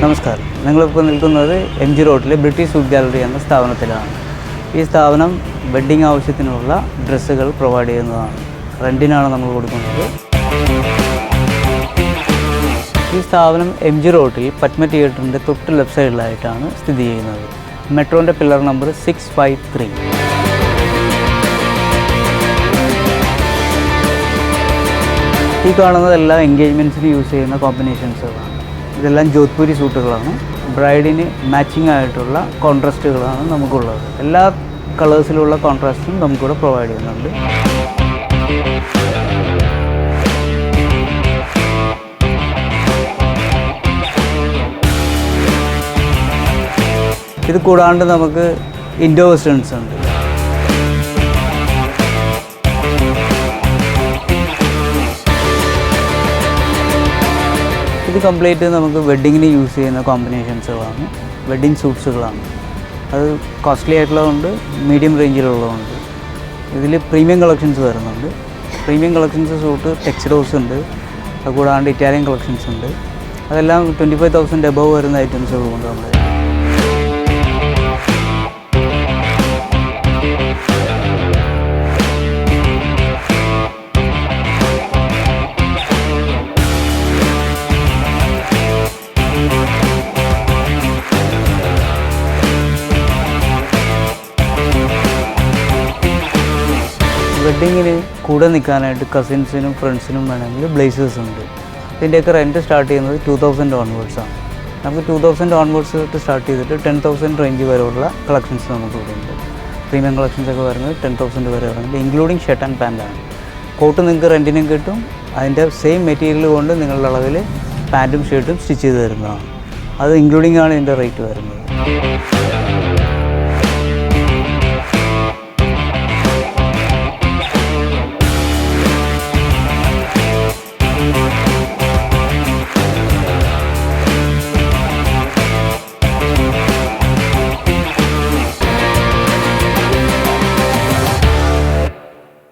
നമസ്കാരം. നിങ്ങളിപ്പോൾ നിൽക്കുന്നത് MG റോഡിലെ ബ്രിട്ടീഷ് ഫുഡ് ഗാലറി എന്ന സ്ഥാപനത്തിലാണ്. ഈ സ്ഥാപനം വെഡ്ഡിംഗ് ആവശ്യത്തിനുള്ള ഡ്രസ്സുകൾ പ്രൊവൈഡ് ചെയ്യുന്നതാണ്. റെൻറ്റിനാണ് നമ്മൾ കൊടുക്കുന്നത്. ഈ സ്ഥാപനം MG റോഡിൽ പത്മ തിയേറ്ററിൻ്റെ തൊട്ട് ലെഫ്റ്റ് സൈഡിലായിട്ടാണ് സ്ഥിതി ചെയ്യുന്നത്. മെട്രോൻ്റെ പില്ലർ നമ്പർ 653. ഈ കാണുന്നതെല്ലാം എൻഗേജ്മെൻറ്റ്സിന് യൂസ് ചെയ്യുന്ന കോമ്പിനേഷൻസുകളാണ്. ഇതെല്ലാം ജോധ്പൂരി സൂട്ടുകളാണ്. ബ്രൈഡിന് മാച്ചിങ് ആയിട്ടുള്ള കോൺട്രാസ്റ്റുകളാണ് നമുക്കുള്ളത്. എല്ലാ കളേഴ്സിലുള്ള കോൺട്രാസ്റ്റും നമുക്കിവിടെ പ്രൊവൈഡ് ചെയ്യുന്നുണ്ട്. ഇത് കൂടാണ്ട് നമുക്ക് ഇൻഡോ വെസ്റ്റേൺസ് ഉണ്ട്. ഇത് കംപ്ലീറ്റ് നമുക്ക് വെഡ്ഡിങ്ങിന് യൂസ് ചെയ്യുന്ന കോമ്പിനേഷൻസുകളാണ്. വെഡ്ഡിങ് സൂട്ട്സുകളാണ്. അത് കോസ്റ്റ്ലി ആയിട്ടുള്ളതുണ്ട്, മീഡിയം റേഞ്ചിലുള്ളതുണ്ട്. ഇതിൽ പ്രീമിയം കളക്ഷൻസ് വരുന്നുണ്ട്. പ്രീമിയം കളക്ഷൻസ് സൂട്ട് ടെക്സ്റ്റഡോസ് ഉണ്ട്. അതുകൂടാണ്ട് ഇറ്റാലിയൻ കളക്ഷൻസ് ഉണ്ട്. അതെല്ലാം 25,000 എബവ് വരുന്ന ഐറ്റംസുകളുണ്ട് നമ്മൾ. വെഡ്ഡിങ്ങിന് കൂടെ നിൽക്കാനായിട്ട് കസിൻസിനും ഫ്രണ്ട്സിനും വേണമെങ്കിൽ ബ്ലേസേഴ്സ് ഉണ്ട്. ഇതിൻ്റെയൊക്കെ റെൻറ്റ് സ്റ്റാർട്ട് ചെയ്യുന്നത് 2000 ഓൺവേർഡ്സാണ്. നമുക്ക് 2000 ഓൺവേർഡ്സ് തൊട്ട് സ്റ്റാർട്ട് ചെയ്തിട്ട് 10,000 റേഞ്ച് വരെയുള്ള കളക്ഷൻസ് നമുക്കിവിടെ ഉണ്ട്. പ്രീമിയം കളക്ഷൻസൊക്കെ വരുന്നത് 10,000 വരെ വരുന്നത്, ഇൻക്ലൂഡിങ് ഷർട്ട് ആൻഡ് പാൻറ്റാണ്. കോട്ട് നിങ്ങൾക്ക് റെൻറ്റിനും കിട്ടും. അതിൻ്റെ സെയിം മെറ്റീരിയൽ കൊണ്ട് നിങ്ങളുടെ അളവിൽ പാൻറ്റും ഷർട്ടും സ്റ്റിച്ച് ചെയ്ത് തരുന്നതാണ്. അത് ഇൻക്ലൂഡിംഗ് ആണ് ഇതിൻ്റെ റേറ്റ് വരുന്നത്.